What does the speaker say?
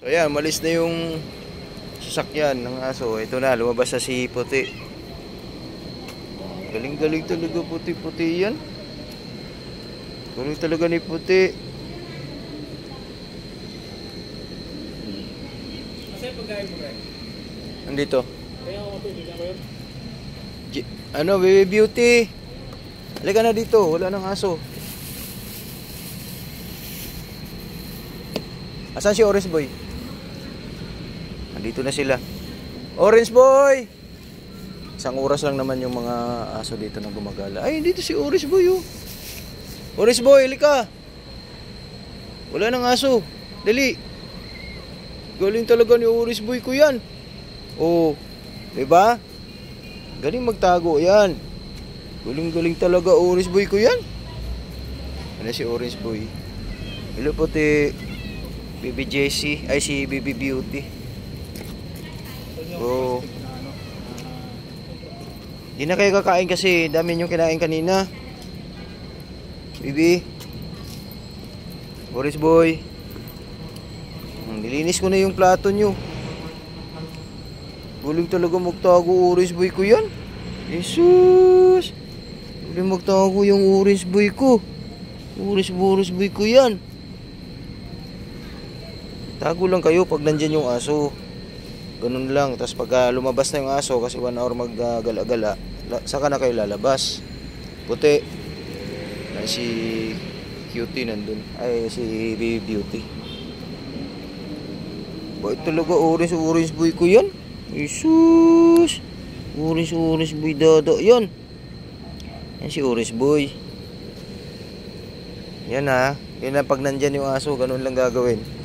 So ayan, malis na yung sasakyan ng aso. Ito na, lumabas na si Puti. Galing-galing talaga Puti-Puti yan. Galing talaga ni Puti. Kasi pagkain mo rin? Andito. Kaya ako bigyan ko yun? Ano, baby beauty. Halika na dito, wala nang aso. Asan si Orange Boy? Andito na sila. Orange Boy! Isang oras lang naman yung mga aso dito na gumagala. Ay, dito si Orange Boy oh. Orange Boy, halika. Wala nang aso. Dali. Galing talaga ni Orange Boy ko yan. Oh, diba? Galing magtago yan. Galing-galing talaga Orange Boy ko yan. Ano si Orange Boy? Hello Puti. Baby Jessie. Ay si Baby Beauty. Oh. Di na kayo kakain kasi dami nyo kinain kanina. Bibi. Orange Boy. Nilinis ko na yung plato nyo. Galing talaga magtago Orange Boy ko yan. Jesus. Galing magtago yung Orange Boy ko. Orange Boy ko yan. Tago lang kayo pag nandyan yung aso. Ganun lang. Tapos pag lumabas na yung aso kasi 1 hour maggala-gala, saka na kayo lalabas. Puti. Si Cutie nandun. Ay, si Baby Beauty. Bakit talaga Orange Boy ko yan? Jesus. Orange Boy dada. Yan. Yan si Orange Boy. Yan ha. Yan na pag nandyan yung aso, ganun lang gagawin.